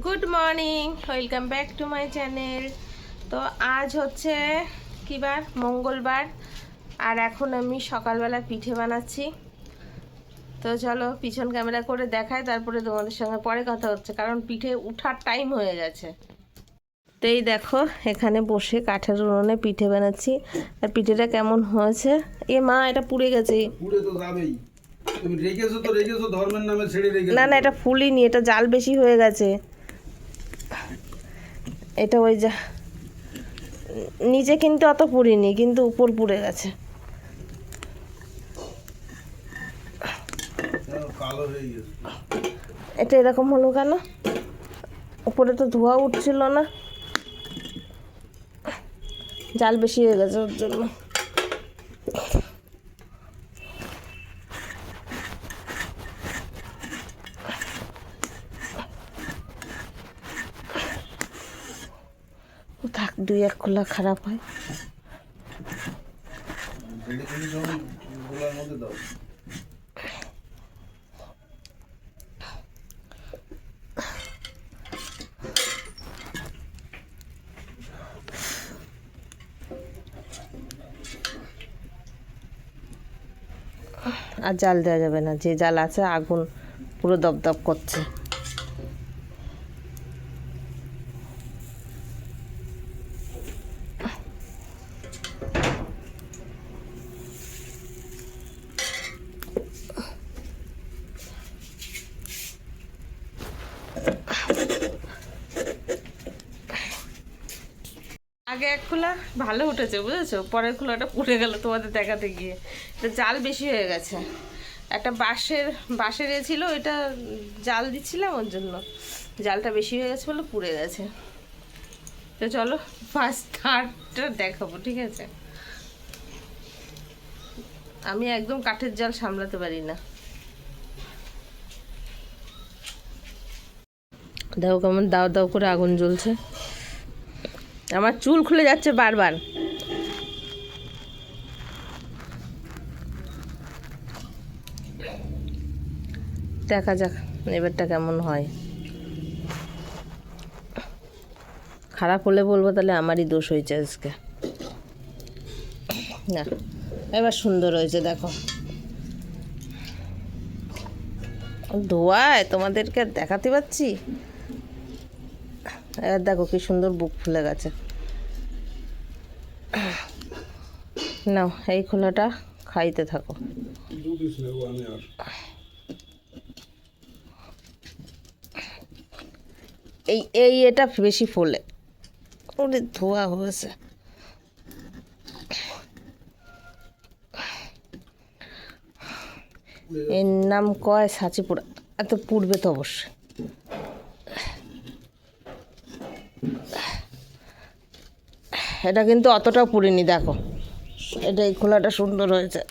Good morning, welcome back to my channel. তো আজ হচ্ছে কী বার? মঙ্গলবার। আর এখন আমি সকালবেলা পিঠে বানাচ্ছি। তো চলো পিছন ক্যামেরা করে দেখায়, তারপরে তোমাদের সঙ্গে পরে কথা হচ্ছে, কারণ পিঠে উঠার টাইম হয়ে গেছে। তো এই দেখো, এখানে বসে কাঠের উনুনে পিঠে বানাচ্ছি। আর পিঠেটা কেমন হয়েছে? এ মা, এটা পুড়ে গেছে। পুড়ে তো যাবেই। তুমি রেখেছো তো রেখেছো, ধর্মের নামে ছেড়ে রেখেছো। না না, এটা ফুলিনি, এটা জাল বেশি হয়ে গেছে। এটা ওই যা নিচে কিন্তু অত পুড়িনি, কিন্তু উপর পুড়ে গেছে। কালো হয়ে গেছে। এটা এরকম হলো কেন? উপরে তো ধোঁয়া উঠছিল না, জাল বেশি হয়ে গেছে ওর জন্য। থাক, দুই এক খোলা খারাপ হয়। গোলার মধ্যে দাও। আর জাল দেওয়া যাবে না, যে জাল আছে আগুন পুরো দপদপ করছে। আগে এক খোলা ভালো উঠেছে, বুঝেছো? পরের খোলাটা পুড়ে গেল তোমাদের দেখাতে গিয়ে। এটা জাল বেশি হয়ে গেছে। একটা বাঁশের এ ছিল, এটা জাল দিচ্ছিলাম, ওর জন্য জালটা বেশি হয়ে গেছে বলে পুড়ে গেছে। তো চলো ফার্স্ট থার্ডটা দেখাবো, ঠিক আছে? আমি একদম কাঠের জাল সামলাতে পারি না। দেখো কেমন দাও দাও করে আগুন জ্বলছে। আমার চুল খুলে যাচ্ছে বারবার। দেখা যাক এবারটা কেমন হয়। খারাপ হলে বলবো তাহলে আমারই দোষ হয়েছে আজকে। না, এবার সুন্দর হয়েছে, দেখো। ধোয়ায় তোমাদেরকে দেখাতে পাচ্ছি। এবার দেখো কি সুন্দর বুক ফুলে গেছে। নাও, এই খোলাটা খাইতে থাকো। এটা বেশি ফোলে। ওরে ধোয়া হয়েছে। এর নাম কয় সাঁচি পোড়া। এত পুড়বে তো অবশ্যই। এটা কিন্তু অতটাও পুড়েনি, দেখো। এটা এই খোলাটা সুন্দর হয়েছে।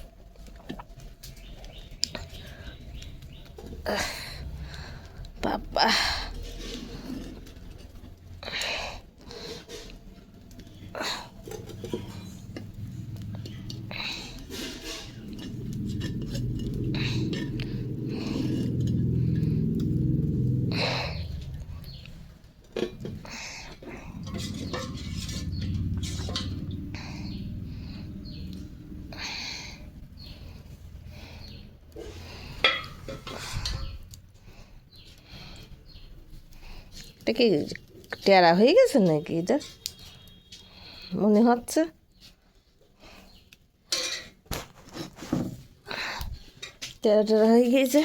বাবা, এটা কি টেরা হয়ে গেছে নাকি? এটা মনে হচ্ছে টেরা টেরা হয়ে গিয়েছে।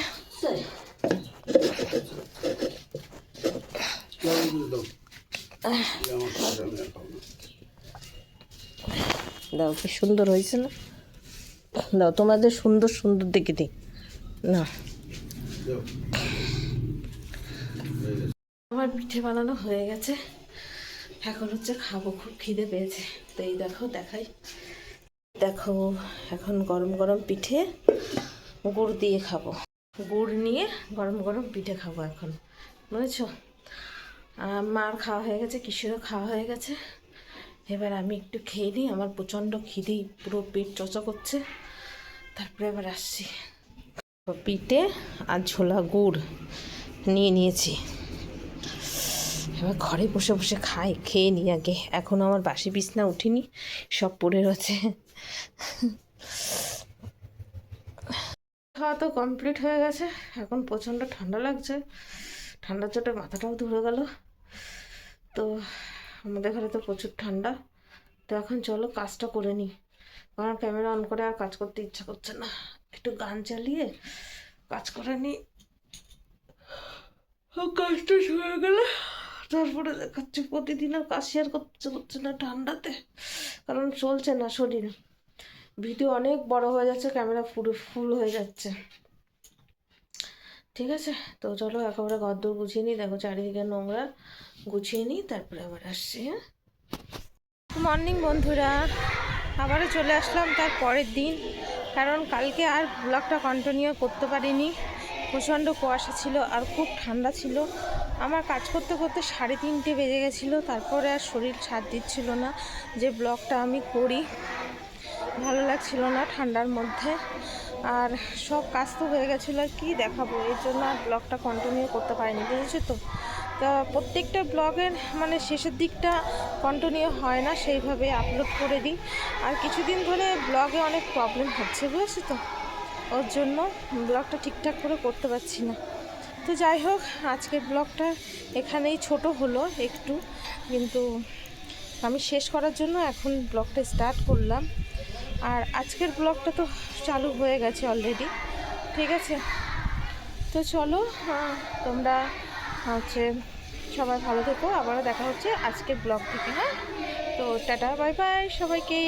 দাও, কি সুন্দর হয়েছে না? দাও, তোমাদের সুন্দর সুন্দর দেখে দিই না। আমার পিঠে বানানো হয়ে গেছে, এখন হচ্ছে খাবো। খুব খিদে পেয়েছে। তো এই দেখো, দেখাই। দেখো, এখন গরম গরম পিঠে গুড় দিয়ে খাবো। গুড় নিয়ে গরম গরম পিঠে খাবো এখন, বুঝেছো? মার খাওয়া হয়ে গেছে, কিশোরও খাওয়া হয়ে গেছে। এবার আমি একটু খেয়ে নিই, আমার প্রচণ্ড খিদেই পুরো পেট চচা করছে। তারপরে আবার আসছি। পিঠে আর ছোলা গুড় নিয়ে নিয়েছি। এবার ঘরে বসে বসে খাই, খেয়ে নিই আগে। এখন আমার বাসি বিছনা উঠিনি, সব পড়ে রয়েছে। খাওয়া তো কমপ্লিট হয়ে গেছে। এখন প্রচণ্ড ঠান্ডা লাগছে, ঠান্ডার চোটে মাথাটাও ধরে গেল। তো আমাদের ঘরে তো প্রচুর ঠান্ডা। তো এখন চলো কাজটা করে নিই, কারণ ক্যামেরা অন করে আর কাজ করতে ইচ্ছা করছে না। একটু গান চালিয়ে কাজ করে নিই, কাজটা হয়ে গেলে তারপরে দেখাচ্ছি। প্রতিদিন আর কাজ শেয়ার করতে না ঠান্ডাতে, কারণ চলছে না শরীর। ভিডিও অনেক বড় হয়ে যাচ্ছে, ক্যামেরা পুরো ফুল হয়ে যাচ্ছে। ঠিক আছে, তো চলো একেবারে ঘরদোর গুছিয়ে নিই। দেখো চারিদিকে নোংরা, গুছিয়ে নিই, তারপরে আবার আসছি। হ্যাঁ, মর্নিং বন্ধুরা, আবারও চলে আসলাম তার পরের দিন, কারণ কালকে আর ব্লগটা কন্টিনিউ করতে পারিনি। প্রচণ্ড কুয়াশা ছিল আর খুব ঠান্ডা ছিল। আমার কাজ করতে করতে 3:30 বেজে গেছিলো। তারপরে আর শরীর সাথ দিচ্ছিল না যে ব্লগটা আমি করি, ভালো লাগছিল না ঠান্ডার মধ্যে। আর সব কাজ তো হয়ে গেছিলো, আর কী দেখাবো, এর জন্য আর ব্লগটা কন্টিনিউ করতে পারিনি, বুঝেছো তো। তা প্রত্যেকটা ব্লগের মানে শেষের দিকটা কন্টিনিউ হয় না, সেইভাবে আপলোড করে দিই। আর কিছুদিন ধরে ব্লগে অনেক প্রবলেম হচ্ছে, বুঝেছো তো, ওর জন্য ব্লগটা ঠিকঠাক করে করতে পারছি না। তো যাই হোক, আজকের ব্লগটা এখানেই ছোট হলো একটু, কিন্তু আমি শেষ করার জন্য এখন ব্লগটা স্টার্ট করলাম। আর আজকের ব্লগটা তো চালু হয়ে গেছে অলরেডি। ঠিক আছে, তো চলো, তোমরা হচ্ছে সবাই ভালো থেকো। আবারও দেখা হচ্ছে আজকের ব্লগ থেকে। হ্যাঁ, তো টাটা, বাই বাই সবাইকে।